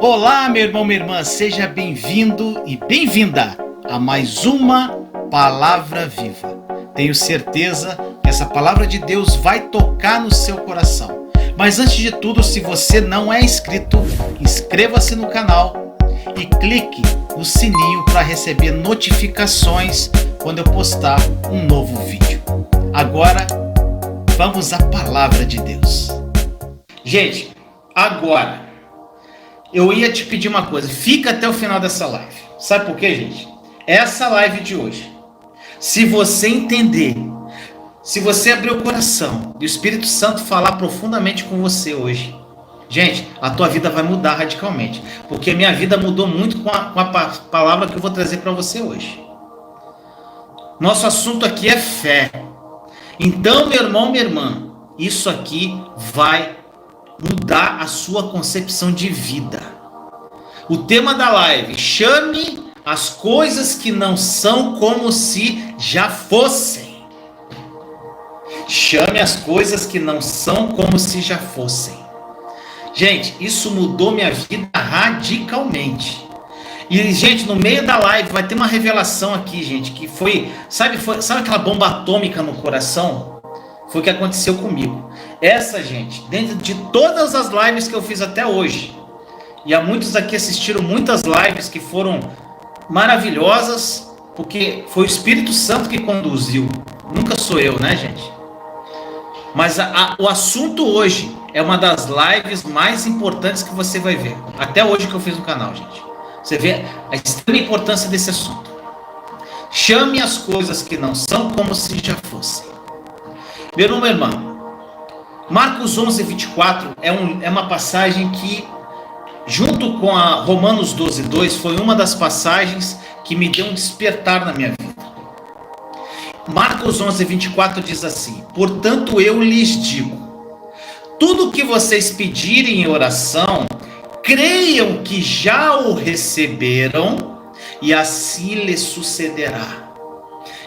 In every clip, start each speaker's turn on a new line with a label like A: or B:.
A: Olá, meu irmão, minha irmã, seja bem-vindo e bem-vinda a mais uma Palavra Viva. Tenho certeza que essa Palavra de Deus vai tocar no seu coração. Mas antes de tudo, se você não é inscrito, inscreva-se no canal e clique no sininho para receber notificações quando eu postar um novo vídeo. Agora, vamos à Palavra de Deus. Gente, agora, eu ia te pedir uma coisa, fica até o final dessa live. Sabe por quê, gente? Essa live de hoje, se você entender, se você abrir o coração e o Espírito Santo falar profundamente com você hoje, gente, a tua vida vai mudar radicalmente. Porque a minha vida mudou muito com a palavra que eu vou trazer para você hoje. Nosso assunto aqui é fé. Então, meu irmão, minha irmã, isso aqui vai mudar a sua concepção de vida. O tema da live: chame as coisas que não são como se já fossem. Chame as coisas que não são como se já fossem. Gente, isso mudou minha vida radicalmente. E, gente, no meio da live vai ter uma revelação aqui, gente, que sabe aquela bomba atômica no coração? Foi o que aconteceu comigo. Essa, gente, dentro de todas as lives que eu fiz até hoje, e há muitos aqui assistiram muitas lives que foram maravilhosas, porque foi o Espírito Santo que conduziu. Nunca sou eu, né, gente? Mas o assunto hoje é uma das lives mais importantes que você vai ver. Até hoje que eu fiz no canal, gente. Você vê a extrema importância desse assunto. Chame as coisas que não são como se já fossem. Meu irmão, minha irmã, Marcos 11:24 é uma passagem que, junto com a Romanos 12:2, foi uma das passagens que me deu um despertar na minha vida. Marcos 11:24 diz assim: portanto eu lhes digo, tudo o que vocês pedirem em oração, creiam que já o receberam e assim lhes sucederá.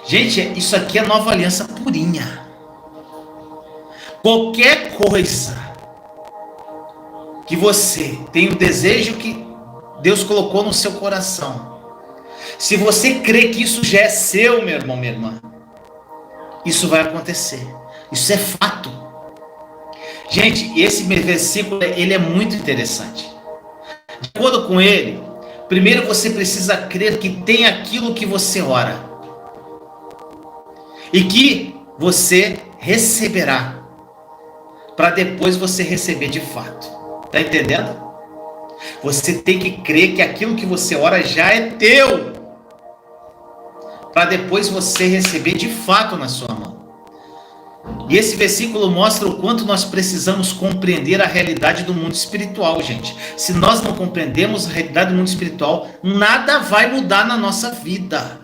A: Gente, isso aqui é nova aliança purinha. Qualquer coisa que você tem o desejo que Deus colocou no seu coração, se você crê que isso já é seu, meu irmão, minha irmã, isso vai acontecer. Isso é fato. Gente, esse versículo ele é muito interessante. De acordo com ele, primeiro você precisa crer que tem aquilo que você ora e que você receberá, para depois você receber de fato. Tá entendendo? Você tem que crer que aquilo que você ora já é teu, para depois você receber de fato na sua mão. E esse versículo mostra o quanto nós precisamos compreender a realidade do mundo espiritual, gente. Se nós não compreendemos a realidade do mundo espiritual, nada vai mudar na nossa vida.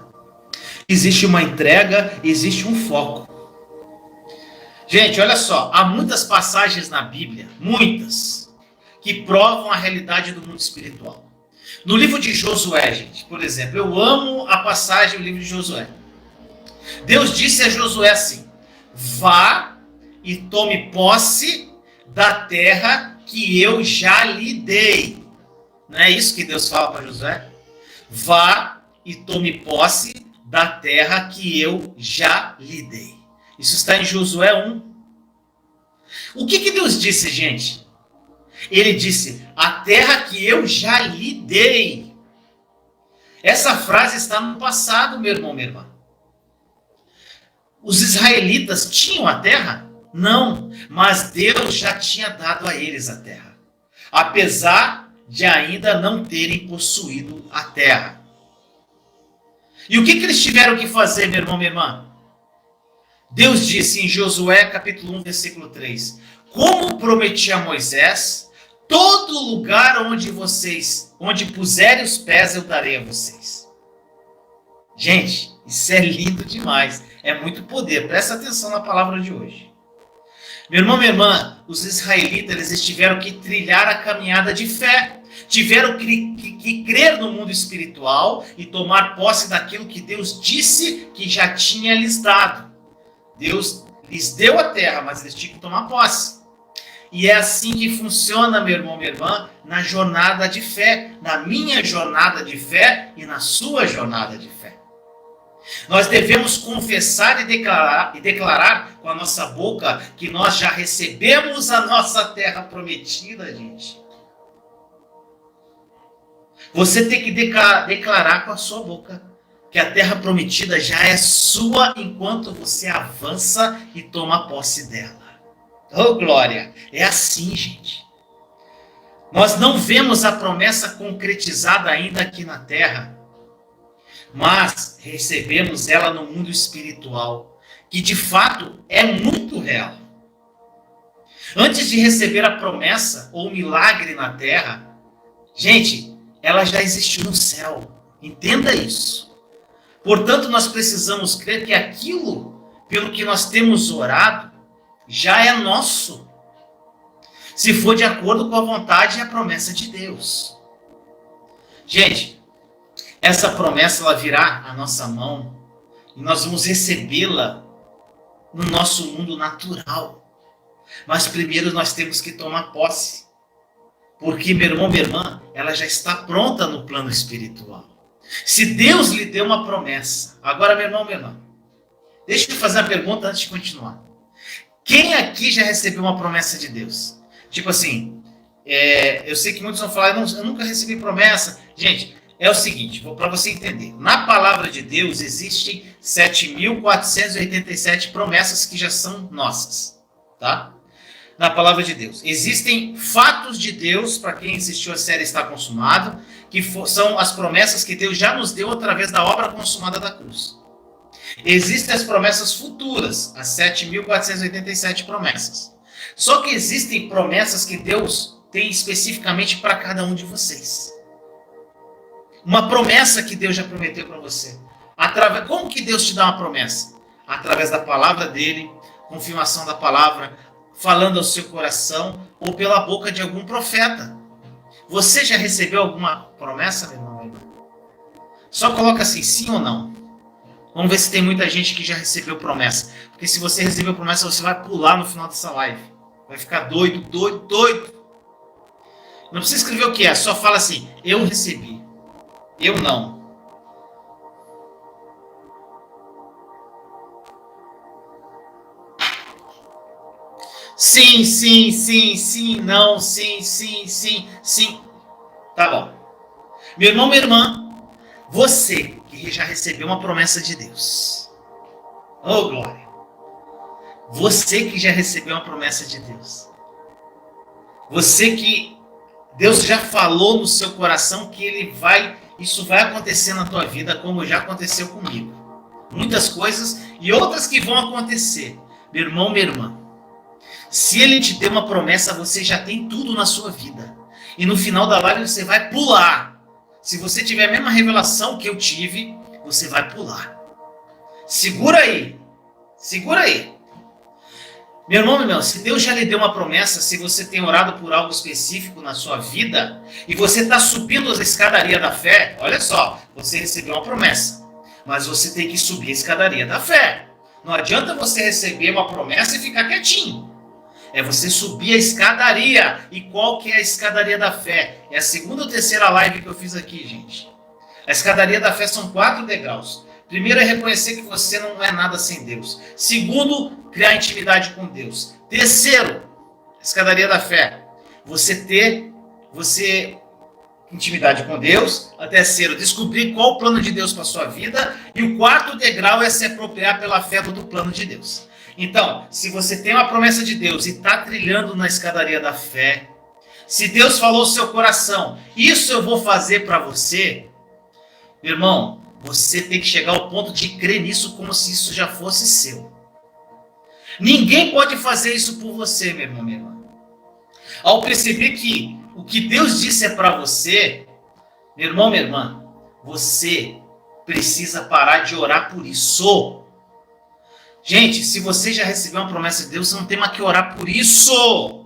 A: Existe uma entrega, existe um foco. Gente, olha só, há muitas passagens na Bíblia, muitas, que provam a realidade do mundo espiritual. No livro de Josué, gente, por exemplo, eu amo a passagem do livro de Josué. Deus disse a Josué assim: vá e tome posse da terra que eu já lhe dei. Não é isso que Deus fala para Josué? Vá e tome posse da terra que eu já lhe dei. Isso está em Josué 1. O que Deus disse, gente? Ele disse: a terra que eu já lhe dei. Essa frase está no passado, meu irmão, minha irmã. Os israelitas tinham a terra? Não, mas Deus já tinha dado a eles a terra, apesar de ainda não terem possuído a terra. E o que eles tiveram que fazer, meu irmão, minha irmã? Deus disse em Josué capítulo 1, versículo 3, como prometi a Moisés, todo lugar onde puserem os pés eu darei a vocês. Gente, isso é lindo demais. É muito poder. Presta atenção na palavra de hoje. Meu irmão, minha irmã, os israelitas eles tiveram que trilhar a caminhada de fé. Tiveram que crer no mundo espiritual e tomar posse daquilo que Deus disse que já tinha lhes dado. Deus lhes deu a terra, mas eles tinham que tomar posse. E é assim que funciona, meu irmão, minha irmã, na jornada de fé, na minha jornada de fé e na sua jornada de fé. Nós devemos confessar e declarar com a nossa boca que nós já recebemos a nossa terra prometida, gente. Você tem que declarar com a sua boca que a terra prometida já é sua enquanto você avança e toma posse dela. Oh, glória! É assim, gente. Nós não vemos a promessa concretizada ainda aqui na terra, mas recebemos ela no mundo espiritual, que de fato é muito real. Antes de receber a promessa ou milagre na terra, gente, ela já existiu no céu. Entenda isso. Portanto, nós precisamos crer que aquilo pelo que nós temos orado já é nosso, se for de acordo com a vontade e a promessa de Deus. Gente, essa promessa ela virá à nossa mão e nós vamos recebê-la no nosso mundo natural. Mas primeiro nós temos que tomar posse, porque, meu irmão, minha irmã, ela já está pronta no plano espiritual. Se Deus lhe deu uma promessa, agora, meu irmão, minha irmã, deixa eu fazer uma pergunta antes de continuar. Quem aqui já recebeu uma promessa de Deus? Tipo assim, eu sei que muitos vão falar, eu nunca recebi promessa. Gente, é o seguinte, para você entender. Na palavra de Deus existem 7.487 promessas que já são nossas. Tá? Na palavra de Deus. Existem fatos de Deus, para quem assistiu a série Está Consumado, que são as promessas que Deus já nos deu através da obra consumada da cruz. Existem as promessas futuras, as 7.487 promessas. Só que existem promessas que Deus tem especificamente para cada um de vocês. Uma promessa que Deus já prometeu para você. Como que Deus te dá uma promessa? Através da palavra dele, confirmação da palavra, falando ao seu coração ou pela boca de algum profeta. Você já recebeu alguma promessa, meu irmão? Só coloca assim, sim ou não. Vamos ver se tem muita gente que já recebeu promessa. Porque se você recebeu promessa, você vai pular no final dessa live. Vai ficar doido, doido, doido. Não precisa escrever o que é, só fala assim, eu recebi. Eu não. Sim, sim, sim, sim, não, sim, sim, sim, sim. Tá bom. Meu irmão, minha irmã, você que já recebeu uma promessa de Deus. Oh, glória. Você que já recebeu uma promessa de Deus. Você que Deus já falou no seu coração que isso vai acontecer na tua vida como já aconteceu comigo. Muitas coisas e outras que vão acontecer. Meu irmão, minha irmã. Se ele te deu uma promessa, você já tem tudo na sua vida. E no final da live você vai pular. Se você tiver a mesma revelação que eu tive, você vai pular. Segura aí. Segura aí. Meu irmão, meu irmão, se Deus já lhe deu uma promessa, se você tem orado por algo específico na sua vida, e você está subindo a escadaria da fé, olha só, você recebeu uma promessa, mas você tem que subir a escadaria da fé. Não adianta você receber uma promessa e ficar quietinho. É você subir a escadaria. E qual que é a escadaria da fé? É a segunda ou terceira live que eu fiz aqui, gente. A escadaria da fé são 4 degraus. Primeiro é reconhecer que você não é nada sem Deus. Segundo, criar intimidade com Deus. Terceiro, escadaria da fé. Você intimidade com Deus. A terceiro, descobrir qual o plano de Deus para a sua vida. E o 4º degrau é se apropriar pela fé do plano de Deus. Então, se você tem uma promessa de Deus e está trilhando na escadaria da fé, se Deus falou ao seu coração, isso eu vou fazer para você, meu irmão, você tem que chegar ao ponto de crer nisso como se isso já fosse seu. Ninguém pode fazer isso por você, meu irmão, minha irmã. Ao perceber que o que Deus disse é para você, meu irmão, minha irmã, você precisa parar de orar por isso. Gente, se você já recebeu uma promessa de Deus, você não tem mais que orar por isso.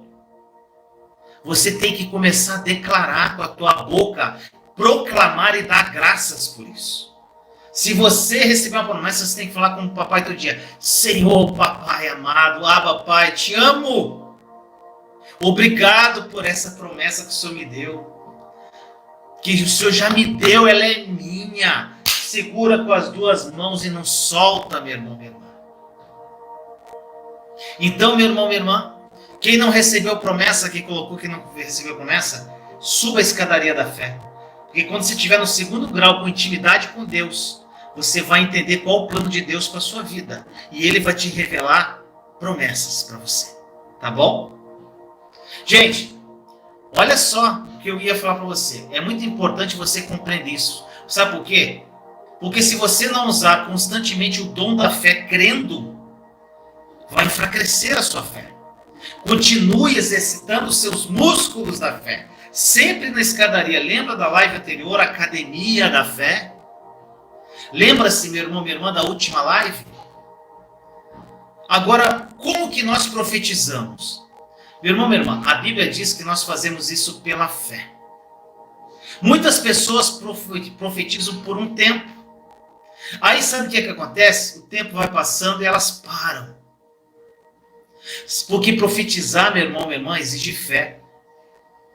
A: Você tem que começar a declarar com a tua boca, proclamar e dar graças por isso. Se você receber uma promessa, você tem que falar com o papai todo dia. Senhor, papai amado, Abba, pai, te amo. Obrigado por essa promessa que o Senhor me deu. Que o Senhor já me deu, ela é minha. Segura com as duas mãos e não solta, meu irmão, minha irmã. Então, meu irmão, minha irmã, quem não recebeu promessa, quem colocou que não recebeu promessa, suba a escadaria da fé. Porque quando você estiver no segundo grau, com intimidade com Deus, você vai entender qual o plano de Deus para a sua vida. E Ele vai te revelar promessas para você. Tá bom? Gente, olha só o que eu ia falar para você. É muito importante você compreender isso. Sabe por quê? Porque se você não usar constantemente o dom da fé crendo, vai enfraquecer a sua fé. Continue exercitando os seus músculos da fé. Sempre na escadaria. Lembra da live anterior, Academia da Fé? Lembra-se, meu irmão, minha irmã, da última live? Agora, como que nós profetizamos? Meu irmão, minha irmã, a Bíblia diz que nós fazemos isso pela fé. Muitas pessoas profetizam por um tempo. Aí sabe o que acontece? O tempo vai passando e elas param. Porque profetizar, meu irmão, minha irmã, exige fé.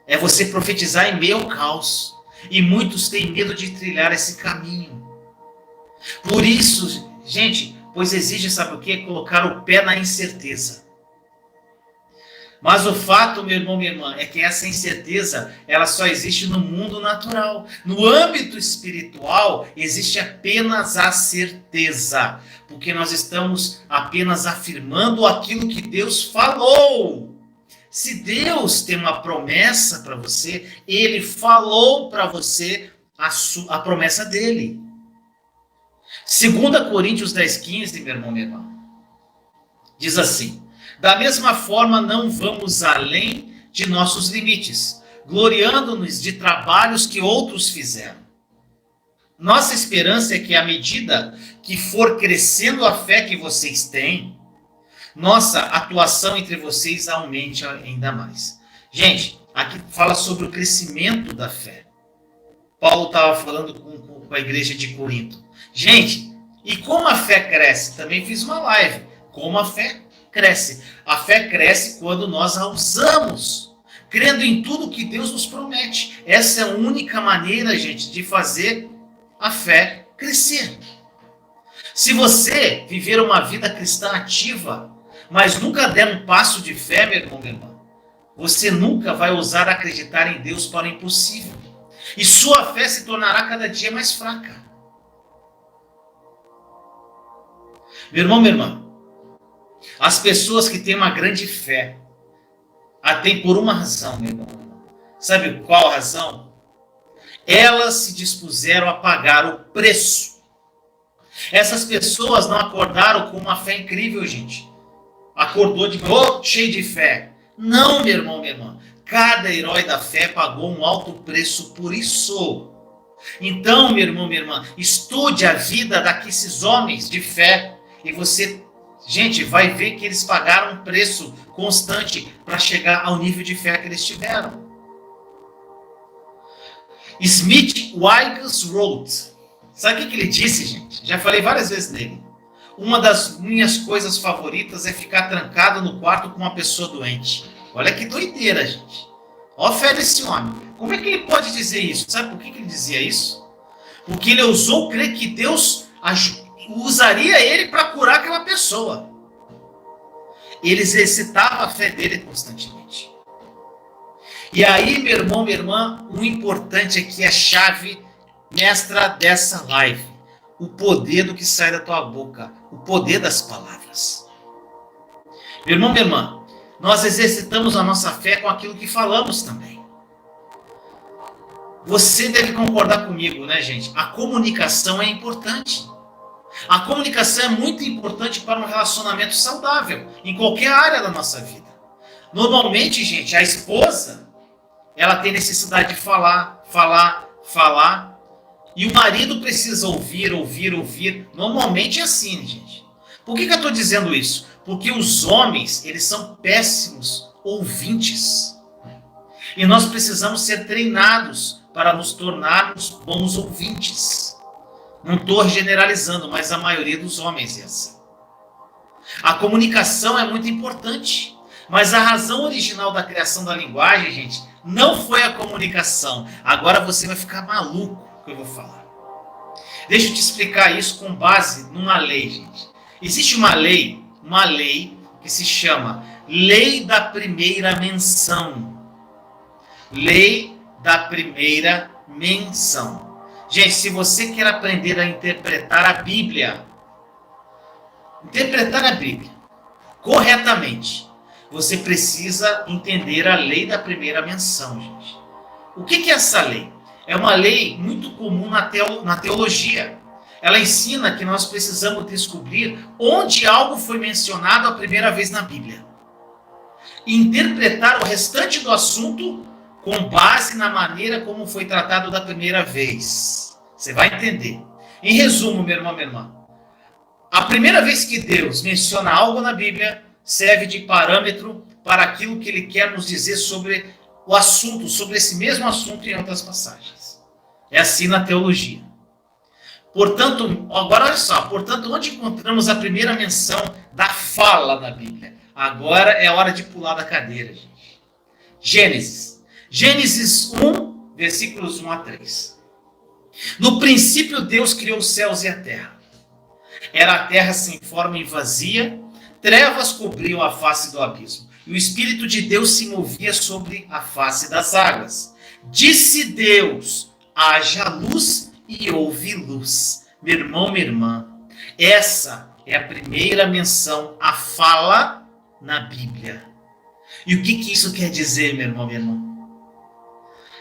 A: É você profetizar em meio ao caos. E muitos têm medo de trilhar esse caminho. Por isso, gente, pois exige, sabe o quê? Colocar o pé na incerteza. Mas o fato, meu irmão, minha irmã, é que essa incerteza, ela só existe no mundo natural. No âmbito espiritual, existe apenas a certeza. Porque nós estamos apenas afirmando aquilo que Deus falou. Se Deus tem uma promessa para você, Ele falou para você a promessa dele. 2 Coríntios 10,15, meu irmão, minha irmã, diz assim: da mesma forma, não vamos além de nossos limites, gloriando-nos de trabalhos que outros fizeram. Nossa esperança é que, à medida que for crescendo a fé que vocês têm, nossa atuação entre vocês aumente ainda mais. Gente, aqui fala sobre o crescimento da fé. Paulo estava falando com a igreja de Corinto. Gente, e como a fé cresce? Também fiz uma live. Como a fé cresce? A fé cresce quando nós a usamos, crendo em tudo que Deus nos promete. Essa é a única maneira, gente, de fazer a fé crescer. Se você viver uma vida cristã ativa, mas nunca der um passo de fé, meu irmão, minha irmã, você nunca vai ousar acreditar em Deus para o impossível. E sua fé se tornará cada dia mais fraca. Meu irmão, minha irmã, as pessoas que têm uma grande fé, a têm por uma razão, meu irmão. Sabe qual a razão? Elas se dispuseram a pagar o preço. Essas pessoas não acordaram com uma fé incrível, gente. Acordou de cheio de fé. Não, meu irmão, minha irmã. Cada herói da fé pagou um alto preço por isso. Então, meu irmão, minha irmã, estude a vida desses homens de fé e você, gente, vai ver que eles pagaram um preço constante para chegar ao nível de fé que eles tiveram. Smith Wigglesworth, sabe o que ele disse, gente? Já falei várias vezes dele. Uma das minhas coisas favoritas é ficar trancado no quarto com uma pessoa doente. Olha que doideira, gente. Olha a fé desse homem. Como é que ele pode dizer isso? Sabe por que ele dizia isso? Porque ele ousou crer que Deus usaria ele para curar aquela pessoa. Ele exercitava a fé dele constantemente. E aí, meu irmão, minha irmã, o importante aqui é a chave mestra dessa live. O poder do que sai da tua boca. O poder das palavras. Meu irmão, minha irmã, nós exercitamos a nossa fé com aquilo que falamos também. Você deve concordar comigo, né, gente? A comunicação é importante. A comunicação é muito importante para um relacionamento saudável, em qualquer área da nossa vida. Normalmente, gente, a esposa, ela tem necessidade de falar, e o marido precisa ouvir. Normalmente é assim, gente. Por que eu estou dizendo isso? Porque os homens, eles são péssimos ouvintes. E nós precisamos ser treinados para nos tornarmos bons ouvintes. Não estou generalizando, mas a maioria dos homens é assim. A comunicação é muito importante. Mas a razão original da criação da linguagem, gente, não foi a comunicação. Agora você vai ficar maluco com o que eu vou falar. Deixa eu te explicar isso com base numa lei, gente. Existe uma lei que se chama Lei da Primeira Menção. Lei da Primeira Menção. Gente, se você quer aprender a interpretar a Bíblia corretamente, você precisa entender a lei da primeira menção, gente. O que é essa lei? É uma lei muito comum na teologia. Ela ensina que nós precisamos descobrir onde algo foi mencionado a primeira vez na Bíblia. E interpretar o restante do assunto com base na maneira como foi tratado da primeira vez. Você vai entender. Em resumo, meu irmão, minha irmã, a primeira vez que Deus menciona algo na Bíblia serve de parâmetro para aquilo que Ele quer nos dizer sobre o assunto, sobre esse mesmo assunto em outras passagens. É assim na teologia. Portanto, agora olha só, onde encontramos a primeira menção da fala na Bíblia? Agora é hora de pular da cadeira, gente. Gênesis 1, versículos 1 a 3. No princípio Deus criou os céus e a terra. Era a terra sem forma e vazia, trevas cobriam a face do abismo, e o Espírito de Deus se movia sobre a face das águas. Disse Deus, haja luz, e houve luz. Meu irmão, minha irmã, essa é a primeira menção à fala na Bíblia. E o que isso quer dizer, meu irmão, minha irmã?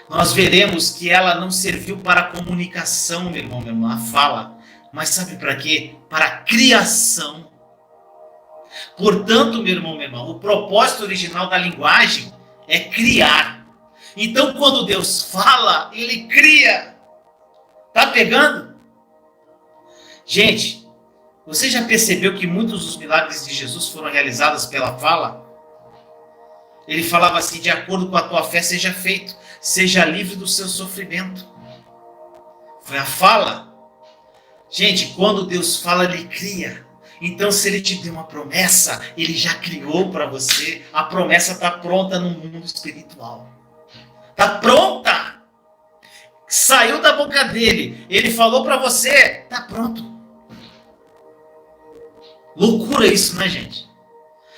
A: Nós veremos que ela não serviu para comunicação, meu irmão, minha irmã, a fala. Mas sabe para quê? Para a criação. Portanto, meu irmão, minha irmã, o propósito original da linguagem é criar. Então, quando Deus fala, Ele cria. Tá pegando? Gente, você já percebeu que muitos dos milagres de Jesus foram realizados pela fala? Ele falava assim, de acordo com a tua fé seja feito, seja livre do seu sofrimento. Foi a fala. Gente, quando Deus fala, Ele cria. Então, se Ele te deu uma promessa, Ele já criou para você. A promessa está pronta no mundo espiritual. Está pronta. Saiu da boca dele. Ele falou para você, está pronto. Loucura isso, né, gente?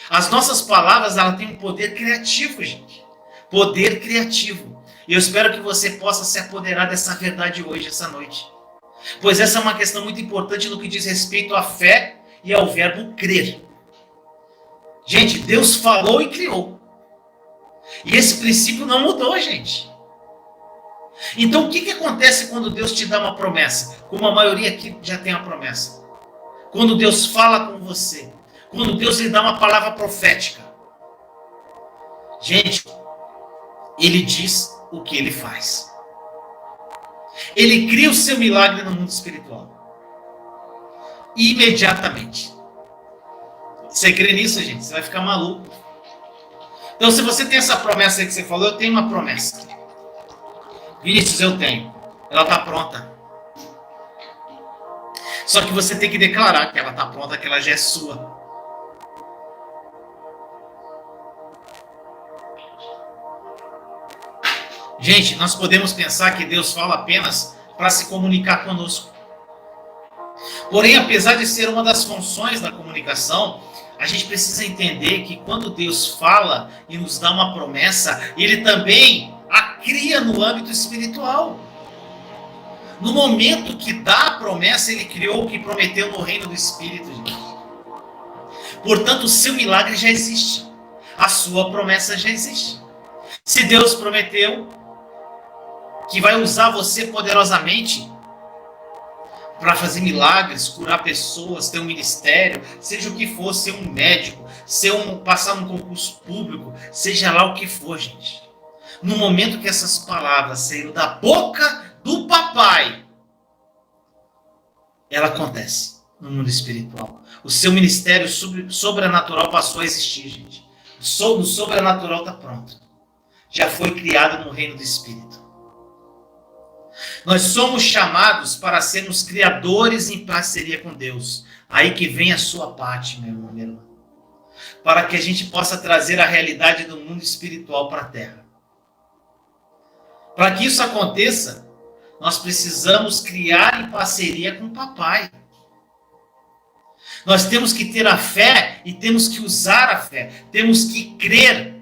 A: As nossas palavras, elas têm um poder criativo, gente. Poder criativo. E eu espero que você possa se apoderar dessa verdade hoje, essa noite. Pois essa é uma questão muito importante no que diz respeito à fé e ao verbo crer. Gente, Deus falou e criou. E esse princípio não mudou, gente. Então, o que acontece quando Deus te dá uma promessa? Como a maioria aqui já tem a promessa. Quando Deus fala com você. Quando Deus lhe dá uma palavra profética. Gente, Ele diz o que Ele faz. Ele cria o seu milagre no mundo espiritual. Imediatamente. Você crê nisso, gente? Você vai ficar maluco. Então, se você tem essa promessa aí que você falou, eu tenho uma promessa. Vinícius, eu tenho. Ela está pronta. Só que você tem que declarar que ela está pronta, que ela já é sua. Gente, nós podemos pensar que Deus fala apenas para se comunicar conosco. Porém, apesar de ser uma das funções da comunicação, a gente precisa entender que quando Deus fala e nos dá uma promessa, Ele também a cria no âmbito espiritual. No momento que dá a promessa, Ele criou o que prometeu no reino do Espírito, gente. Portanto, o seu milagre já existe. A sua promessa já existe. Se Deus prometeu que vai usar você poderosamente para fazer milagres, curar pessoas, ter um ministério, seja o que for, ser um médico, passar num concurso público, seja lá o que for, gente. No momento que essas palavras saíram da boca do papai, ela acontece no mundo espiritual. O seu ministério sobrenatural passou a existir, gente. O sobrenatural está pronto. Já foi criado no reino do Espírito. Nós somos chamados para sermos criadores em parceria com Deus. Aí que vem a sua parte, meu irmão, minha irmã. para que a gente possa trazer a realidade do mundo espiritual para a terra. Para que isso aconteça, nós precisamos criar em parceria com o papai. Nós temos que ter a fé e temos que usar a fé. Temos que crer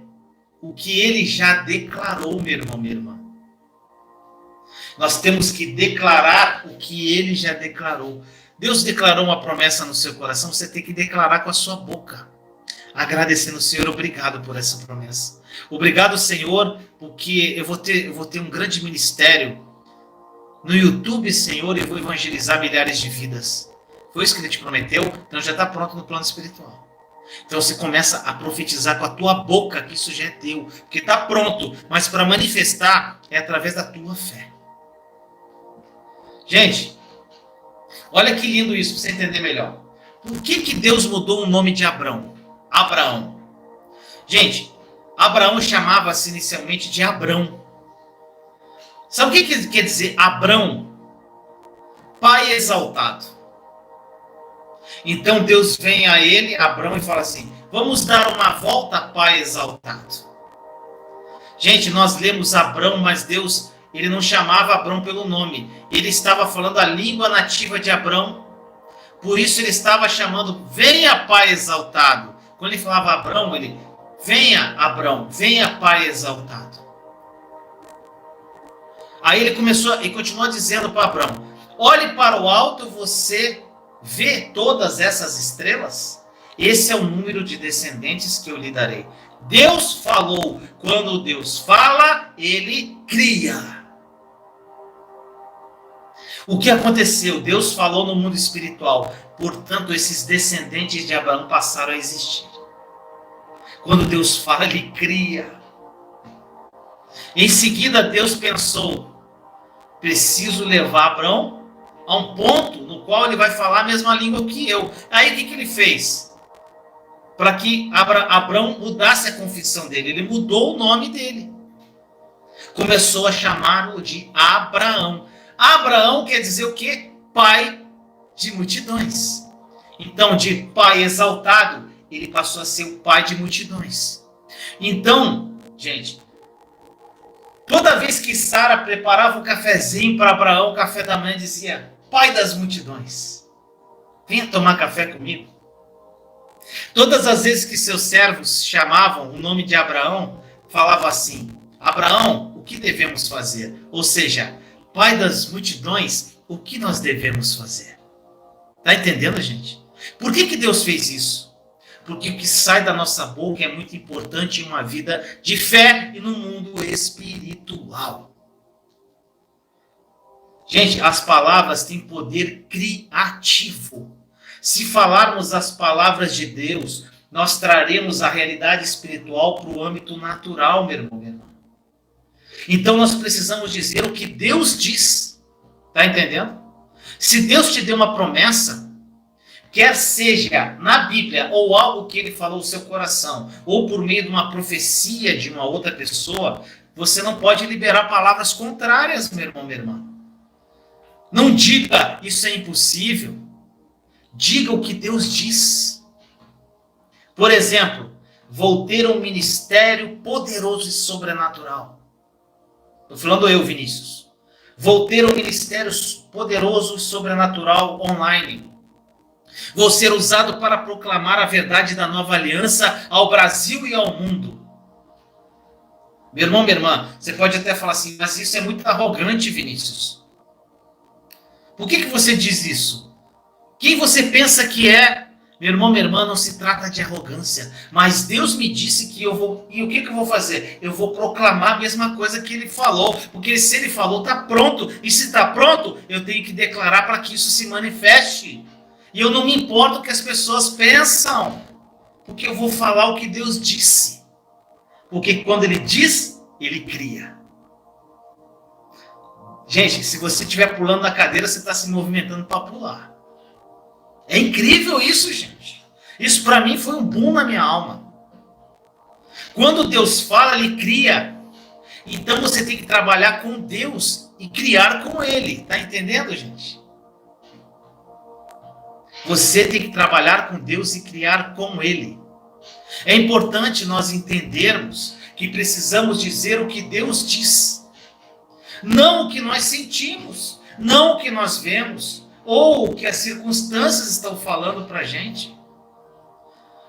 A: o que ele já declarou, meu irmão, minha irmã. Nós temos que declarar o que ele já declarou. Deus declarou uma promessa no seu coração, você tem que declarar com a sua boca. Agradecendo ao Senhor, obrigado por essa promessa. Obrigado, Senhor, porque eu vou ter um grande ministério no YouTube, Senhor, e eu vou evangelizar milhares de vidas. Foi isso que ele te prometeu, então já está pronto no plano espiritual. Então você começa a profetizar com a tua boca que isso já é teu, porque está pronto, mas para manifestar é através da tua fé. Gente, olha que lindo isso, para você entender melhor. Por que Deus mudou o nome de Abrão? Abraão. Gente, Abraão chamava-se inicialmente de Abrão. Sabe o que quer dizer Abrão? Pai exaltado. Então Deus vem a ele, Abrão, e fala assim: vamos dar uma volta, Pai exaltado. Gente, nós lemos Abrão, mas Deus, ele não chamava Abrão pelo nome. Ele estava falando a língua nativa de Abrão. Por isso ele estava chamando, venha, Pai exaltado. Quando ele falava Abrão, ele, venha, Abrão, venha, Pai exaltado. Aí ele continuou dizendo para Abrão: olhe para o alto, você vê todas essas estrelas? Esse é o número de descendentes que eu lhe darei. Deus falou. Quando Deus fala, ele cria. O que aconteceu? Deus falou no mundo espiritual. Portanto, esses descendentes de Abraão passaram a existir. Quando Deus fala, ele cria. Em seguida, Deus pensou: preciso levar Abraão a um ponto no qual ele vai falar a mesma língua que eu. Aí o que ele fez? Para que Abraão mudasse a confissão dele, ele mudou o nome dele. Começou a chamá-lo de Abraão. Abraão quer dizer o quê? Pai de multidões. Então, de pai exaltado, ele passou a ser o pai de multidões. Então, gente, toda vez que Sara preparava um cafezinho para Abraão, o café da manhã dizia: pai das multidões, venha tomar café comigo. Todas as vezes que seus servos chamavam o nome de Abraão, falavam assim: Abraão, o que devemos fazer? Ou seja, pai das multidões, o que nós devemos fazer? Está entendendo, gente? Por que Deus fez isso? Porque o que sai da nossa boca é muito importante em uma vida de fé e no mundo espiritual. Gente, as palavras têm poder criativo. Se falarmos as palavras de Deus, nós traremos a realidade espiritual para o âmbito natural, meu irmão, minha irmã. Então nós precisamos dizer o que Deus diz. Está entendendo? Se Deus te deu uma promessa, quer seja na Bíblia ou algo que ele falou no seu coração, ou por meio de uma profecia de uma outra pessoa, você não pode liberar palavras contrárias, meu irmão, minha irmã. Não diga isso é impossível. Diga o que Deus diz. Por exemplo, vou ter um ministério poderoso e sobrenatural. Estou falando eu, Vinícius. Vou ter um ministério poderoso e sobrenatural online. Vou ser usado para proclamar a verdade da nova aliança ao Brasil e ao mundo. Meu irmão, minha irmã, você pode até falar assim: mas isso é muito arrogante, Vinícius. Por que você diz isso? Quem você pensa que é? Meu irmão, minha irmã, não se trata de arrogância. Mas Deus me disse que eu vou... E o que eu vou fazer? Eu vou proclamar a mesma coisa que Ele falou. Porque se Ele falou, está pronto. E se está pronto, eu tenho que declarar para que isso se manifeste. E eu não me importo o que as pessoas pensam. Porque eu vou falar o que Deus disse. Porque quando Ele diz, Ele cria. Gente, se você estiver pulando na cadeira, você está se movimentando para pular. É incrível isso, gente. Isso para mim foi um boom na minha alma. Quando Deus fala, Ele cria. Então você tem que trabalhar com Deus e criar com Ele. Está entendendo, gente? Você tem que trabalhar com Deus e criar com Ele. É importante nós entendermos que precisamos dizer o que Deus diz, não o que nós sentimos, não o que nós vemos, ou o que as circunstâncias estão falando para a gente,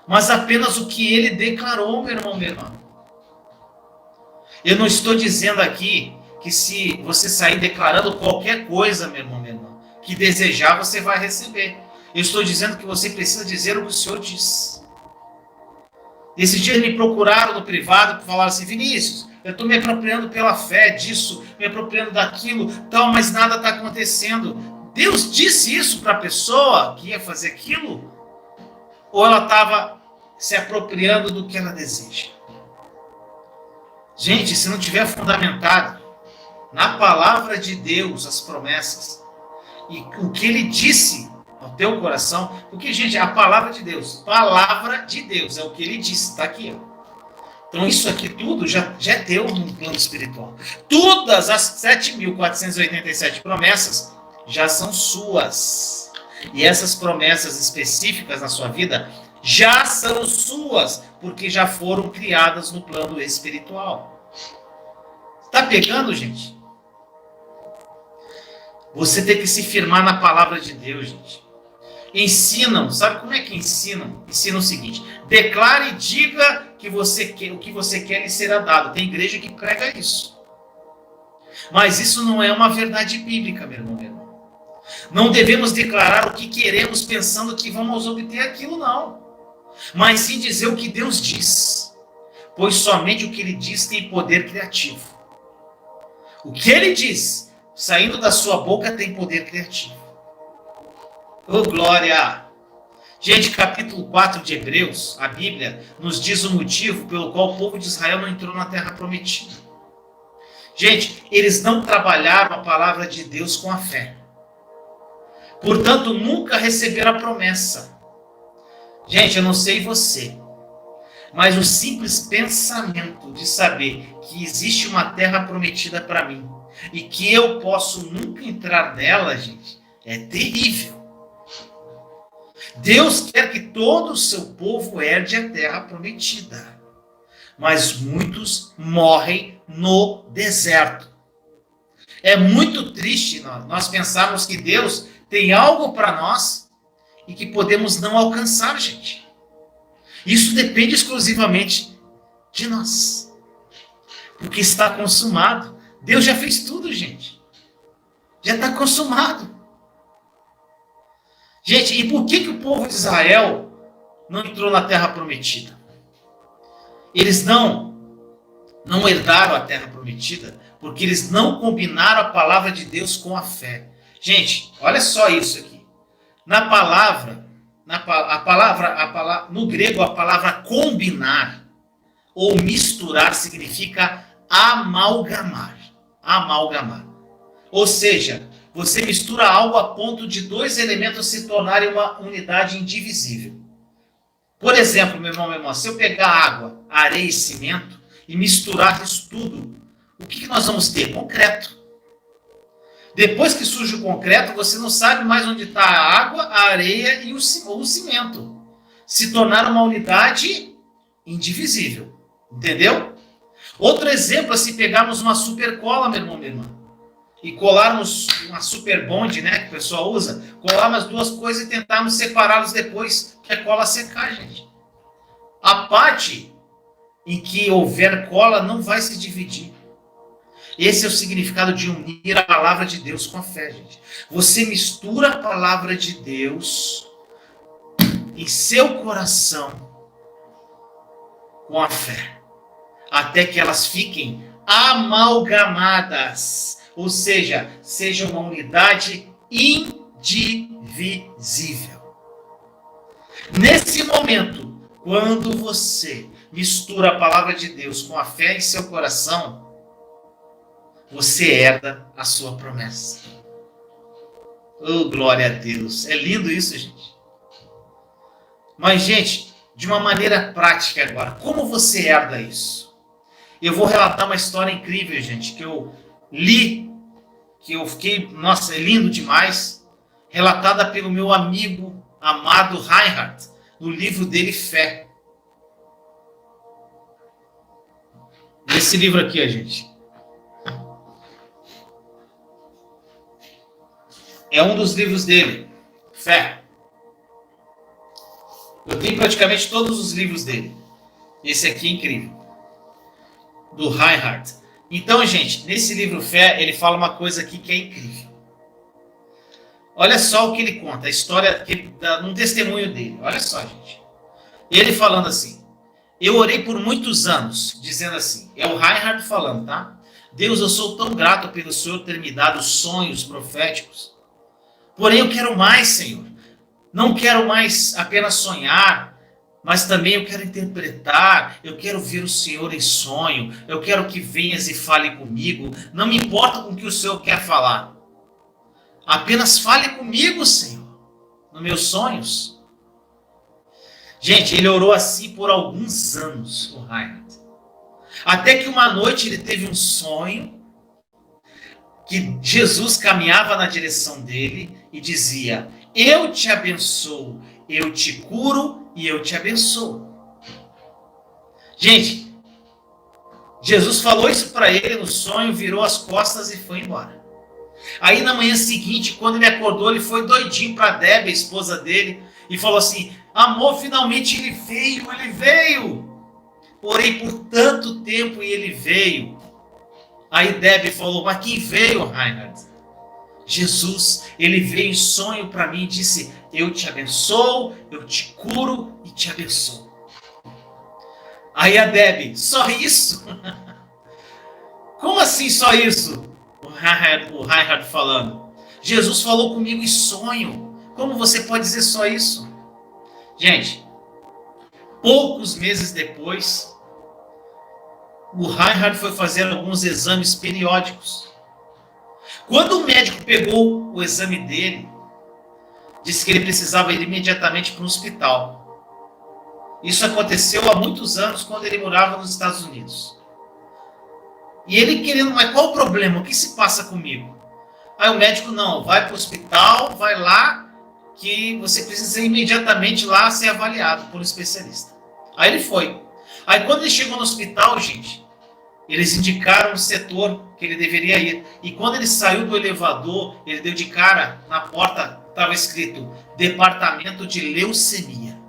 A: mas apenas o que Ele declarou, meu irmão, minha irmã. Eu não estou dizendo aqui que se você sair declarando qualquer coisa, meu irmão, minha irmã, que desejar, você vai receber. Eu estou dizendo que você precisa dizer o que o Senhor diz. Esses dias me procuraram no privado para falar assim: Vinícius, eu estou me apropriando pela fé disso, me apropriando daquilo, tal, mas nada está acontecendo. Deus disse isso para a pessoa que ia fazer aquilo? Ou ela estava se apropriando do que ela deseja? Gente, se não tiver fundamentado na palavra de Deus as promessas e o que Ele disse ao teu coração, porque, gente, a palavra de Deus é o que Ele disse, está aqui, ó. Então isso aqui tudo já é teu no plano espiritual. Todas as 7.487 promessas já são suas. E essas promessas específicas na sua vida já são suas, porque já foram criadas no plano espiritual. Está pegando, gente? Você tem que se firmar na palavra de Deus, gente. Ensinam, sabe como é que ensinam? Ensinam o seguinte: declare e diga que o que você quer lhe será dado. Tem igreja que prega isso. Mas isso não é uma verdade bíblica, meu irmão, meu irmão. Não devemos declarar o que queremos pensando que vamos obter aquilo, não. Mas sim dizer o que Deus diz. Pois somente o que Ele diz tem poder criativo. O que Ele diz, saindo da sua boca, tem poder criativo. Oh, glória! Gente, capítulo 4 de Hebreus, a Bíblia nos diz o motivo pelo qual o povo de Israel não entrou na terra prometida. Gente, eles não trabalharam a palavra de Deus com a fé. Portanto, nunca receberam a promessa. Gente, eu não sei você, mas o simples pensamento de saber que existe uma terra prometida para mim e que eu posso nunca entrar nela, gente, é terrível. Deus quer que todo o seu povo herde a terra prometida, mas muitos morrem no deserto. É muito triste nós pensarmos que Deus tem algo para nós e que podemos não alcançar, gente. Isso depende exclusivamente de nós, porque está consumado. Deus já fez tudo, gente. Já está consumado. Gente, e por que o povo de Israel não entrou na terra prometida? Eles não herdaram a terra prometida porque eles não combinaram a palavra de Deus com a fé. Gente, olha só isso aqui. Na palavra, no grego, a palavra combinar ou misturar significa amalgamar. Amalgamar. Ou seja, você mistura algo a ponto de dois elementos se tornarem uma unidade indivisível. Por exemplo, meu irmão, minha irmã, se eu pegar água, areia e cimento e misturar isso tudo, o que nós vamos ter? Concreto. Depois que surge o concreto, você não sabe mais onde está a água, a areia e o cimento. Se tornar uma unidade indivisível. Entendeu? Outro exemplo é se pegarmos uma super cola, meu irmão, minha irmã, e colarmos uma super bond, né, que o pessoal usa, colarmos as duas coisas e tentarmos separá-los depois que a cola secar, gente. A parte em que houver cola não vai se dividir. Esse é o significado de unir a palavra de Deus com a fé, gente. Você mistura a palavra de Deus em seu coração com a fé, até que elas fiquem amalgamadas, ou seja, seja uma unidade indivisível. Nesse momento, quando você mistura a palavra de Deus com a fé em seu coração, você herda a sua promessa. Oh, glória a Deus. É lindo isso, gente. Mas, gente, de uma maneira prática agora, como você herda isso? Eu vou relatar uma história incrível, gente, que eu li, que eu fiquei, nossa, é lindo demais, relatada pelo meu amigo amado Reinhard, no livro dele Fé. Esse livro aqui, gente, é um dos livros dele, Fé. Eu tenho praticamente todos os livros dele. Esse aqui é incrível, do Reinhard. Então, gente, nesse livro Fé, ele fala uma coisa aqui que é incrível. Olha só o que ele conta, a história num testemunho dele. Olha só, gente. Ele falando assim: eu orei por muitos anos, dizendo assim, é o Reinhard falando, tá? Deus, eu sou tão grato pelo Senhor ter me dado sonhos proféticos. Porém, eu quero mais, Senhor. Não quero mais apenas sonhar, mas também eu quero interpretar, eu quero ver o Senhor em sonho, eu quero que venhas e fale comigo. Não me importa com o que o Senhor quer falar. Apenas fale comigo, Senhor, nos meus sonhos. Gente, ele orou assim por alguns anos, o Reinhard. Até que uma noite ele teve um sonho que Jesus caminhava na direção dele e dizia: eu te abençoo, eu te curo e eu te abençoo. Gente, Jesus falou isso para ele no sonho, virou as costas e foi embora. Aí na manhã seguinte, quando ele acordou, ele foi doidinho para Débora, a esposa dele, e falou assim: amor, finalmente ele veio, ele veio. Orei por tanto tempo e ele veio. Aí Débora falou: mas quem veio, Reinhard? Jesus, ele veio em sonho para mim e disse: eu te abençoo, eu te curo e te abençoo. Aí a Débora: só isso? Como assim só isso? O Reinhard falando: Jesus falou comigo em sonho. Como você pode dizer só isso? Gente, poucos meses depois, o Reinhard foi fazer alguns exames periódicos. Quando o médico pegou o exame dele, disse que ele precisava ir imediatamente para um hospital. Isso aconteceu há muitos anos, quando ele morava nos Estados Unidos. E ele querendo: mas qual o problema? O que se passa comigo? Aí o médico: não, vai para o hospital, vai lá, que você precisa ir imediatamente lá ser avaliado por um especialista. Aí ele foi. Aí quando ele chegou no hospital, gente, eles indicaram o setor que ele deveria ir. E quando ele saiu do elevador, ele deu de cara na porta, estava escrito: Departamento de Leucemia.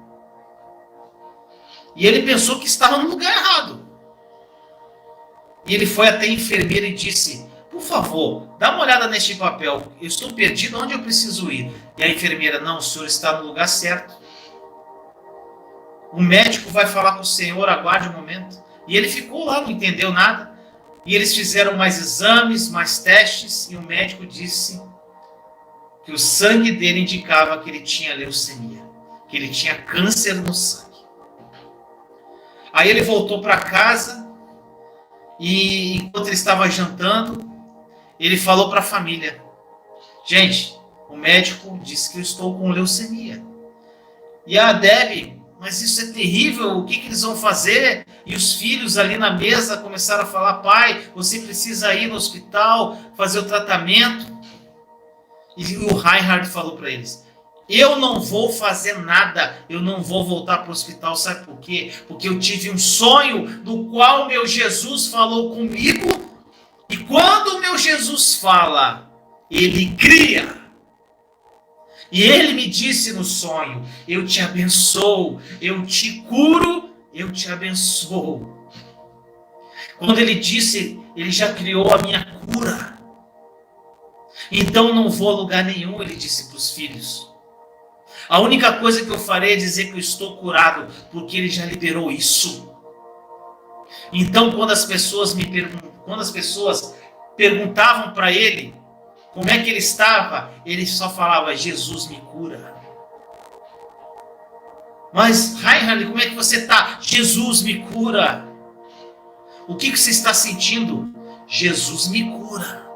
A: E ele pensou que estava no lugar errado. E ele foi até a enfermeira e disse: por favor, dá uma olhada neste papel, eu estou perdido, onde eu preciso ir? E a enfermeira: não, o senhor está no lugar certo. O médico vai falar com o senhor, aguarde um momento. E ele ficou lá, não entendeu nada. E eles fizeram mais exames, mais testes, e o médico disse que o sangue dele indicava que ele tinha leucemia, que ele tinha câncer no sangue. Aí ele voltou para casa e, enquanto ele estava jantando, ele falou para a família: gente, o médico disse que eu estou com leucemia. E a Debbie: mas isso é terrível, o que eles vão fazer? E os filhos ali na mesa começaram a falar: pai, você precisa ir no hospital, fazer o tratamento. E o Reinhard falou para eles: eu não vou fazer nada, eu não vou voltar para o hospital, sabe por quê? Porque eu tive um sonho do qual meu Jesus falou comigo, e quando o meu Jesus fala, ele cria. E ele me disse no sonho: eu te abençoo, eu te curo, eu te abençoo. Quando ele disse, ele já criou a minha cura. Então não vou a lugar nenhum, ele disse para os filhos. A única coisa que eu farei é dizer que eu estou curado, porque ele já liberou isso. Então quando as pessoas perguntavam para ele como é que ele estava, ele só falava: Jesus me cura. Mas, Reinhard, como é que você está? Jesus me cura. O que você está sentindo? Jesus me cura.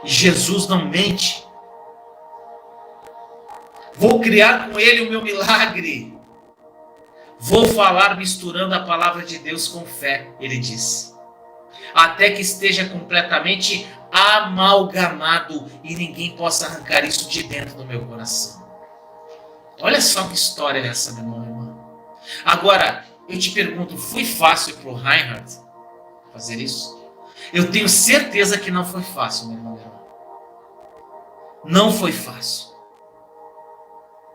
A: E Jesus não mente. Vou criar com ele o meu milagre. Vou falar misturando a palavra de Deus com fé, ele disse. Até que esteja completamente amalgamado e ninguém possa arrancar isso de dentro do meu coração. Olha só que história é essa, meu irmão. Agora, eu te pergunto, foi fácil para o Reinhard fazer isso? Eu tenho certeza que não foi fácil, meu irmão. Não foi fácil.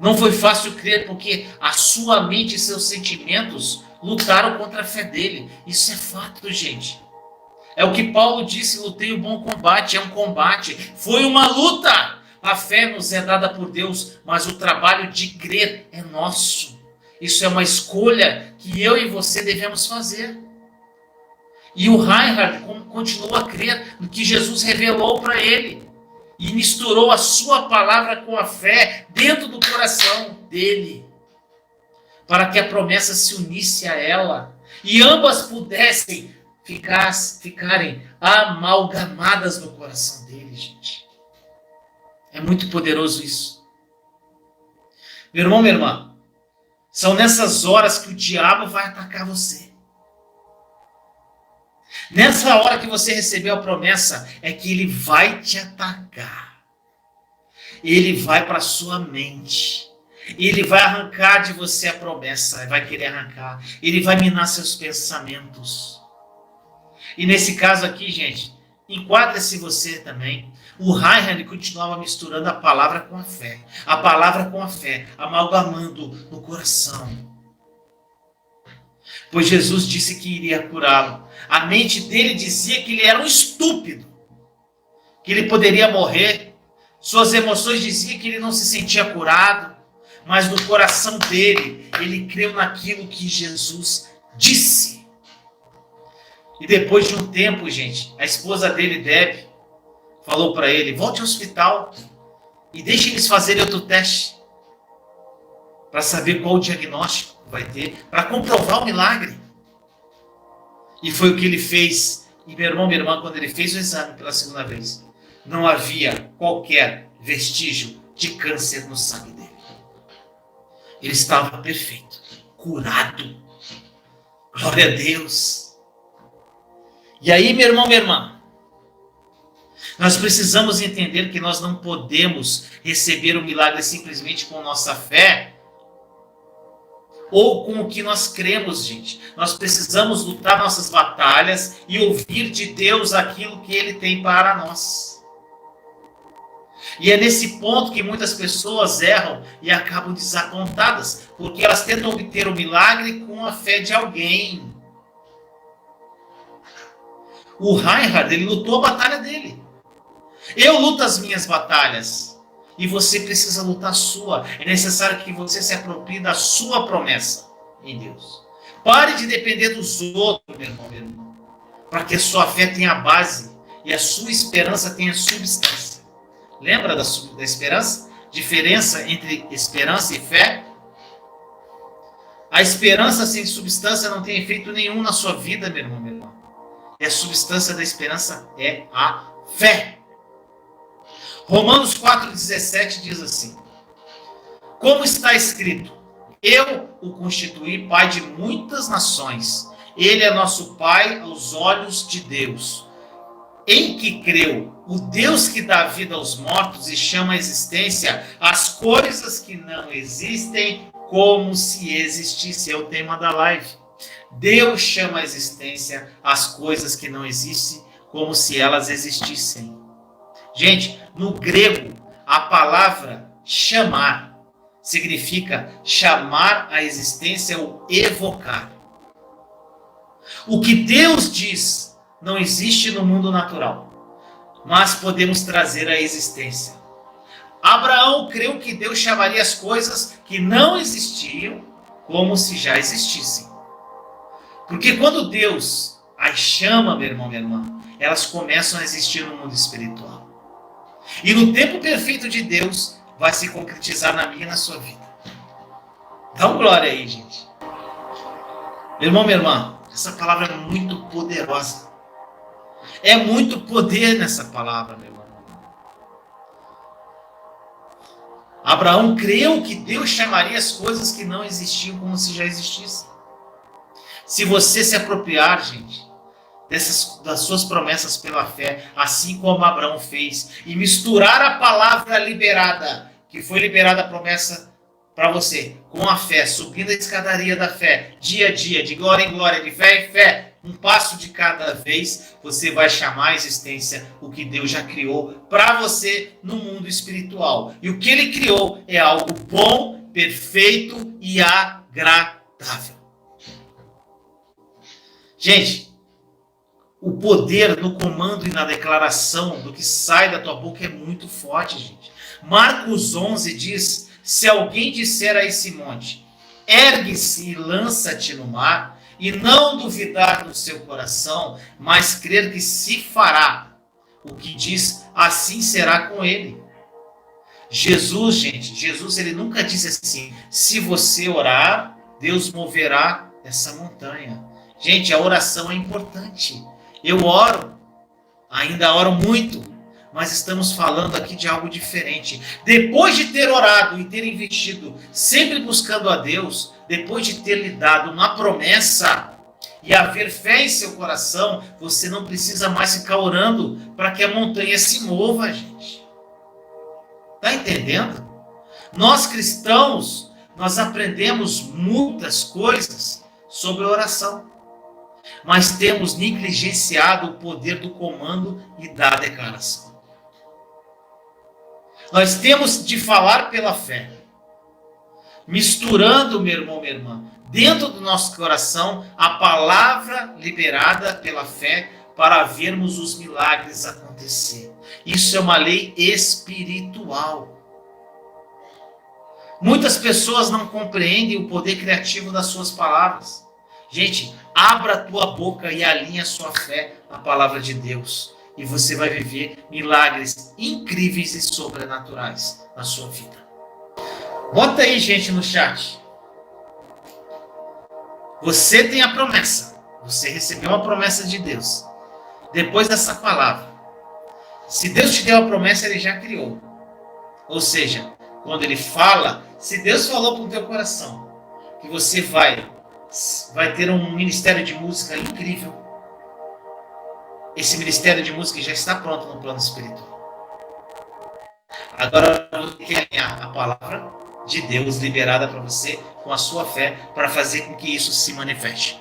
A: Não foi fácil crer porque a sua mente e seus sentimentos lutaram contra a fé dele. Isso é fato, gente. É o que Paulo disse, lutei o bom combate, é um combate. Foi uma luta. A fé nos é dada por Deus, mas o trabalho de crer é nosso. Isso é uma escolha que eu e você devemos fazer. E o Reinhard continua a crer no que Jesus revelou para ele. E misturou a sua palavra com a fé dentro do coração dele. Para que a promessa se unisse a ela. E ambas pudessem ficarem amalgamadas no coração dele, gente. É muito poderoso isso. Meu irmão, minha irmã, são nessas horas que o diabo vai atacar você. Nessa hora que você recebeu a promessa, é que ele vai te atacar. Ele vai para a sua mente. Ele vai arrancar de você a promessa, vai querer arrancar. Ele vai minar seus pensamentos. E nesse caso aqui, gente, enquadra-se você também. O Reinhard continuava misturando a palavra com a fé. A palavra com a fé, amalgamando no coração. Pois Jesus disse que iria curá-lo. A mente dele dizia que ele era um estúpido. Que ele poderia morrer. Suas emoções diziam que ele não se sentia curado. Mas no coração dele, ele creu naquilo que Jesus disse. E depois de um tempo, gente, a esposa dele, Deb, falou para ele, volte ao hospital e deixe eles fazerem outro teste para saber qual o diagnóstico vai ter, para comprovar o milagre. E foi o que ele fez. E meu irmão, minha irmã, quando ele fez o exame pela segunda vez, não havia qualquer vestígio de câncer no sangue dele. Ele estava perfeito, curado. Glória a Deus. E aí, meu irmão, minha irmã, nós precisamos entender que nós não podemos receber o milagre simplesmente com nossa fé ou com o que nós cremos, gente. Nós precisamos lutar nossas batalhas e ouvir de Deus aquilo que Ele tem para nós. E é nesse ponto que muitas pessoas erram e acabam desapontadas, porque elas tentam obter o milagre com a fé de alguém. O Reinhard, ele lutou a batalha dele. Eu luto as minhas batalhas. E você precisa lutar a sua. É necessário que você se aproprie da sua promessa em Deus. Pare de depender dos outros, meu irmão, para que a sua fé tenha base e a sua esperança tenha substância. Lembra da esperança? Diferença entre esperança e fé? A esperança sem substância não tem efeito nenhum na sua vida, meu irmão, minha irmã. E a substância da esperança é a fé. Romanos 4,17 diz assim: como está escrito, eu o constituí pai de muitas nações. Ele é nosso pai aos olhos de Deus. Em que creu o Deus que dá vida aos mortos e chama à existência as coisas que não existem como se existissem. É o tema da live. Deus chama à existência as coisas que não existem como se elas existissem. Gente, no grego, a palavra chamar significa chamar à existência ou evocar. O que Deus diz não existe no mundo natural, mas podemos trazer à existência. Abraão creu que Deus chamaria as coisas que não existiam como se já existissem. Porque quando Deus as chama, meu irmão, minha irmã, elas começam a existir no mundo espiritual. E no tempo perfeito de Deus, vai se concretizar na minha e na sua vida. Dá um glória aí, gente. Meu irmão, minha irmã, essa palavra é muito poderosa. É muito poder nessa palavra, meu irmão. Abraão creu que Deus chamaria as coisas que não existiam como se já existissem. Se você se apropriar, gente, das suas promessas pela fé, assim como Abraão fez, e misturar a palavra liberada, que foi liberada a promessa para você, com a fé, subindo a escadaria da fé, dia a dia, de glória em glória, de fé em fé, um passo de cada vez, você vai chamar à existência o que Deus já criou para você no mundo espiritual. E o que Ele criou é algo bom, perfeito e agradável. Gente, o poder no comando e na declaração do que sai da tua boca é muito forte, gente. Marcos 11 diz: se alguém disser a esse monte, ergue-se e lança-te no mar, e não duvidar no seu coração, mas crer que se fará o que diz, assim será com ele. Jesus, gente, Jesus ele nunca disse assim: se você orar, Deus moverá essa montanha. Gente, a oração é importante. Eu oro, ainda oro muito, mas estamos falando aqui de algo diferente. Depois de ter orado e ter investido, sempre buscando a Deus, depois de ter lhe dado uma promessa e haver fé em seu coração, você não precisa mais ficar orando para que a montanha se mova, gente. Está entendendo? Nós cristãos, nós aprendemos muitas coisas sobre oração, mas temos negligenciado o poder do comando e da declaração. Nós temos de falar pela fé, misturando, meu irmão, minha irmã, dentro do nosso coração, a palavra liberada pela fé para vermos os milagres acontecer. Isso é uma lei espiritual. Muitas pessoas não compreendem o poder criativo das suas palavras. Gente, abra a tua boca e alinhe a sua fé à palavra de Deus. E você vai viver milagres incríveis e sobrenaturais na sua vida. Bota aí, gente, no chat. Você tem a promessa. Você recebeu uma promessa de Deus. Depois dessa palavra, se Deus te deu a promessa, Ele já criou. Ou seja, quando Ele fala, se Deus falou para o teu coração que você vai ter um ministério de música incrível, esse ministério de música já está pronto no plano espiritual. Agora você tem que alinhar a palavra de Deus liberada para você com a sua fé para fazer com que isso se manifeste.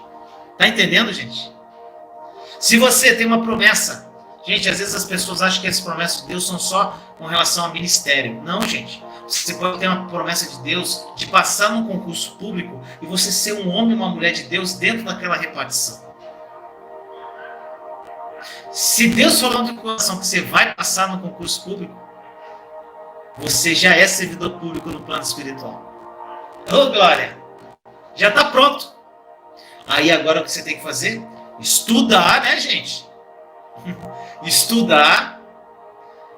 A: Tá entendendo, gente? Se você tem uma promessa, gente, às vezes as pessoas acham que as promessas de Deus são só com relação ao ministério. Não, gente. Você pode ter uma promessa de Deus de passar num concurso público e você ser um homem e uma mulher de Deus dentro daquela repartição. Se Deus falou no teu coração que você vai passar no concurso público, você já é servidor público no plano espiritual. Ô, glória! Já está pronto. Aí agora o que você tem que fazer? Estudar, né, gente? Estudar.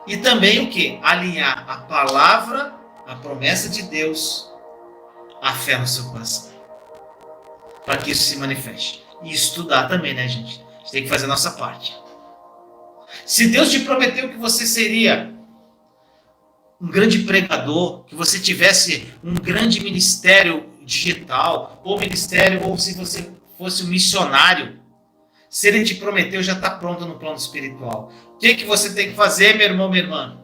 A: E também o quê? Alinhar a palavra, a promessa de Deus, a fé no seu coração. Para que isso se manifeste. E estudar também, né, gente? A gente tem que fazer a nossa parte. Se Deus te prometeu que você seria um grande pregador, que você tivesse um grande ministério digital, ou ministério, ou se você fosse um missionário, se Ele te prometeu, já está pronto no plano espiritual. O que você tem que fazer, meu irmão, minha irmã?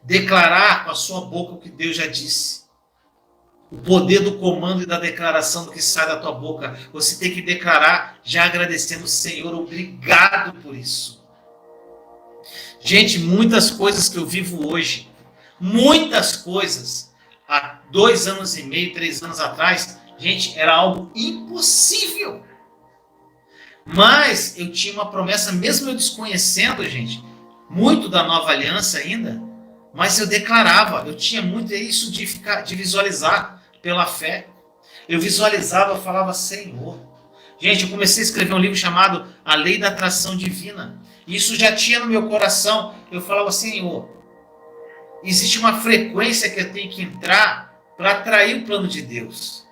A: Declarar com a sua boca o que Deus já disse. O poder do comando e da declaração do que sai da tua boca. Você tem que declarar já agradecendo o Senhor. Obrigado por isso. Gente, muitas coisas que eu vivo hoje, muitas coisas, há 2 anos e meio, 3 anos atrás, gente, era algo impossível. Mas eu tinha uma promessa, mesmo eu desconhecendo, gente, muito da nova aliança ainda, mas eu declarava, eu tinha muito isso de visualizar pela fé. Eu visualizava, eu falava, Senhor. Gente, eu comecei a escrever um livro chamado A Lei da Atração Divina. Isso já tinha no meu coração. Eu falava, Senhor, existe uma frequência que eu tenho que entrar para atrair o plano de Deus.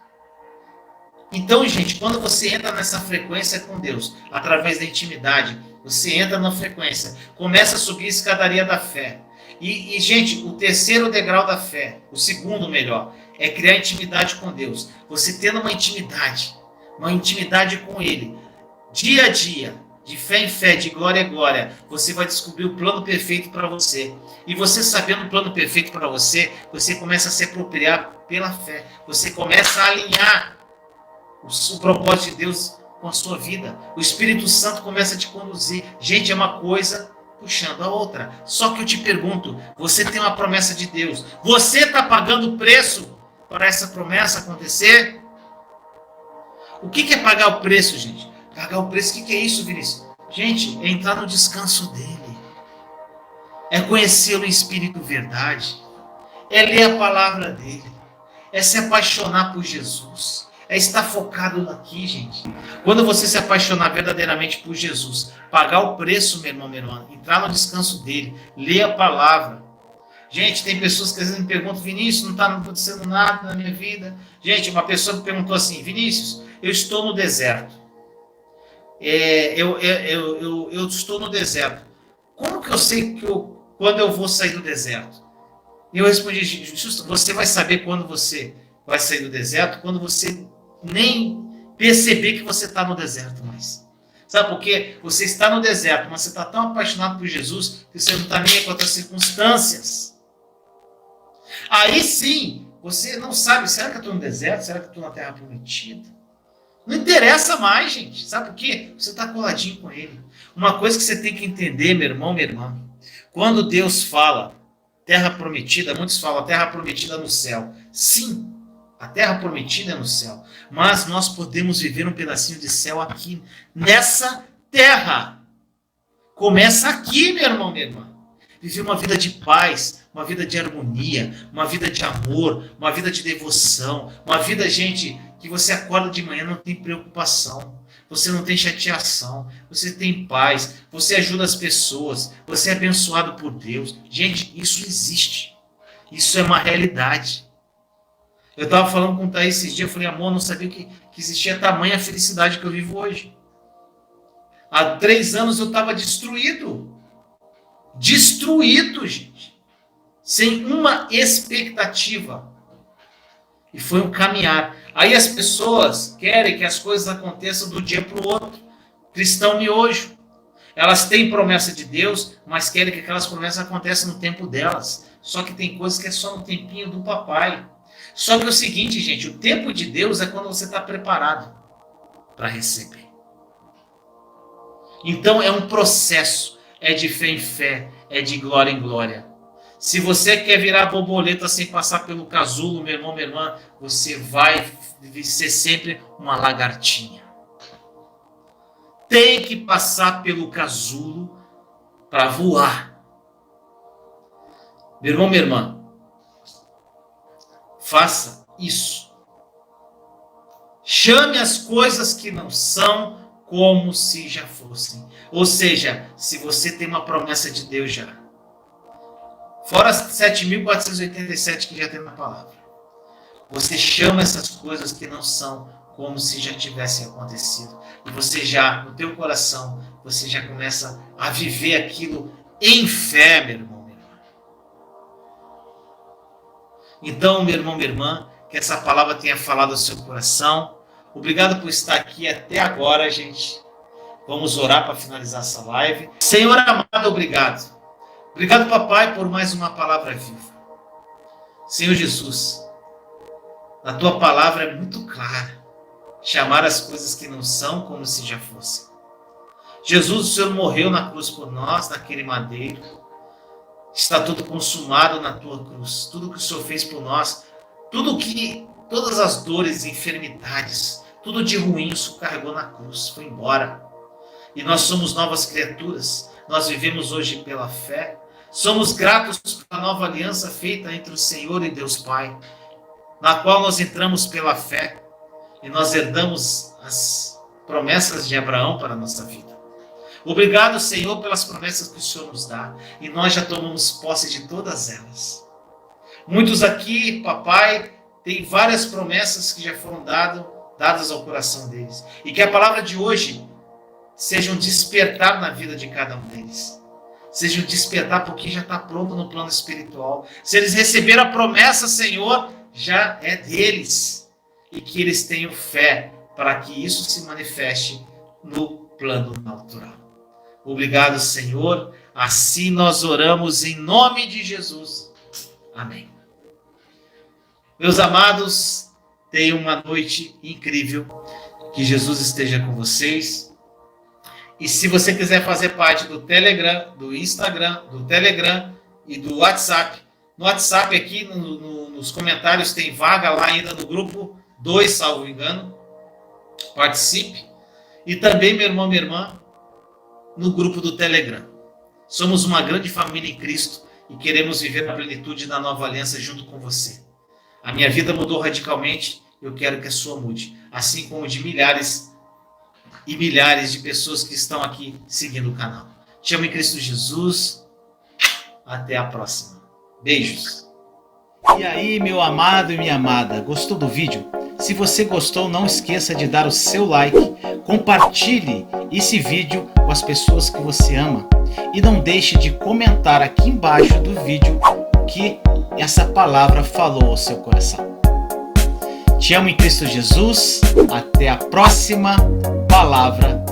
A: Então, gente, quando você entra nessa frequência com Deus, através da intimidade, você entra na frequência, começa a subir a escadaria da fé. E, gente, o terceiro degrau da fé, o segundo melhor, é criar intimidade com Deus. Você tendo uma intimidade com Ele, dia a dia, De fé em fé, de glória em glória, você vai descobrir o plano perfeito para você. E você sabendo o plano perfeito para você, você começa a se apropriar pela fé. Você começa a alinhar o propósito de Deus com a sua vida. O Espírito Santo começa a te conduzir. Gente, é uma coisa puxando a outra. Só que eu te pergunto, você tem uma promessa de Deus. Você está pagando o preço para essa promessa acontecer? O que é pagar o preço, gente? Pagar o preço, o que é isso, Vinícius? Gente, é entrar no descanso dele. É conhecê-lo em espírito e verdade. É ler a palavra dele. É se apaixonar por Jesus. É estar focado aqui, gente. Quando você se apaixonar verdadeiramente por Jesus, pagar o preço, meu irmão, minha irmã, entrar no descanso dele, ler a palavra. Gente, tem pessoas que às vezes me perguntam, Vinícius, não está acontecendo nada na minha vida. Gente, uma pessoa me perguntou assim, Vinícius, eu estou no deserto. Eu estou no deserto. Como que eu sei quando eu vou sair do deserto? E eu respondi, você vai saber quando você vai sair do deserto, quando você nem perceber que você está no deserto mais. Sabe por quê? Você está no deserto, mas você está tão apaixonado por Jesus que você não está nem com outras circunstâncias. Aí sim, você não sabe, será que eu estou no deserto? Será que eu estou na terra prometida? Não interessa mais, gente. Sabe por quê? Você está coladinho com ele. Uma coisa que você tem que entender, meu irmão, minha irmã. Quando Deus fala terra prometida, muitos falam terra prometida no céu. Sim, a terra prometida é no céu. Mas nós podemos viver um pedacinho de céu aqui, nessa terra. Começa aqui, meu irmão, minha irmã. Viver uma vida de paz, uma vida de harmonia, uma vida de amor, uma vida de devoção, uma vida, gente, que você acorda de manhã, não tem preocupação, você não tem chateação, você tem paz, você ajuda as pessoas, você é abençoado por Deus. Gente, isso existe. Isso é uma realidade. Eu estava falando com o Thaís esses dias, eu falei, amor, não sabia que existia tamanha felicidade que eu vivo hoje. Há 3 anos eu estava destruído. Destruído, gente. Sem uma expectativa. E foi um caminhar. Aí as pessoas querem que as coisas aconteçam do dia para o outro. Cristão miojo. Elas têm promessa de Deus, mas querem que aquelas promessas aconteçam no tempo delas. Só que tem coisas que é só no tempinho do papai. Só que é o seguinte, gente, o tempo de Deus é quando você está preparado para receber. Então é um processo. É de fé em fé, é de glória em glória. Se você quer virar borboleta sem passar pelo casulo, meu irmão, minha irmã, você vai ser sempre uma lagartinha. Tem que passar pelo casulo para voar. Meu irmão, minha irmã, faça isso. Chame as coisas que não são como se já fossem. Ou seja, se você tem uma promessa de Deus já. Fora as 7.487 que já tem na palavra. Você chama essas coisas que não são como se já tivessem acontecido. E você já, no teu coração, você já começa a viver aquilo em fé, meu irmão, minha irmã. Então, meu irmão, minha irmã, que essa palavra tenha falado ao seu coração. Obrigado por estar aqui até agora, gente. Vamos orar para finalizar essa live. Senhor amado, obrigado. Obrigado, papai, por mais uma palavra viva. Senhor Jesus, a tua palavra é muito clara. Chamar as coisas que não são como se já fossem. Jesus, o Senhor morreu na cruz por nós, naquele madeiro. Está tudo consumado na tua cruz. Tudo que o Senhor fez por nós, todas as dores e enfermidades, tudo de ruim o Senhor carregou na cruz, foi embora. E nós somos novas criaturas. Nós vivemos hoje pela fé. Somos gratos pela nova aliança feita entre o Senhor e Deus Pai, na qual nós entramos pela fé e nós herdamos as promessas de Abraão para a nossa vida. Obrigado, Senhor, pelas promessas que o Senhor nos dá, e nós já tomamos posse de todas elas. Muitos aqui, papai, têm várias promessas que já foram dadas ao coração deles, e que a palavra de hoje seja um despertar na vida de cada um deles. Seja um despertar porque já está pronto no plano espiritual. Se eles receberam a promessa, Senhor, já é deles. E que eles tenham fé para que isso se manifeste no plano natural. Obrigado, Senhor. Assim nós oramos em nome de Jesus. Amém. Meus amados, tenham uma noite incrível. Que Jesus esteja com vocês. E se você quiser fazer parte do Telegram, do Instagram, do Telegram e do WhatsApp, no WhatsApp aqui nos comentários tem vaga lá ainda no grupo 2, salvo engano. Participe. E também, meu irmão, minha irmã, no grupo do Telegram. Somos uma grande família em Cristo e queremos viver a plenitude da nova aliança junto com você. A minha vida mudou radicalmente, eu quero que a sua mude, assim como de milhares e milhares de pessoas que estão aqui seguindo o canal. Te amo em Cristo Jesus. Até a próxima. Beijos. E aí, meu amado e minha amada, gostou do vídeo? Se você gostou, não esqueça de dar o seu like, compartilhe esse vídeo com as pessoas que você ama e não deixe de comentar aqui embaixo do vídeo o que essa palavra falou ao seu coração. Te amo em Cristo Jesus, até a próxima palavra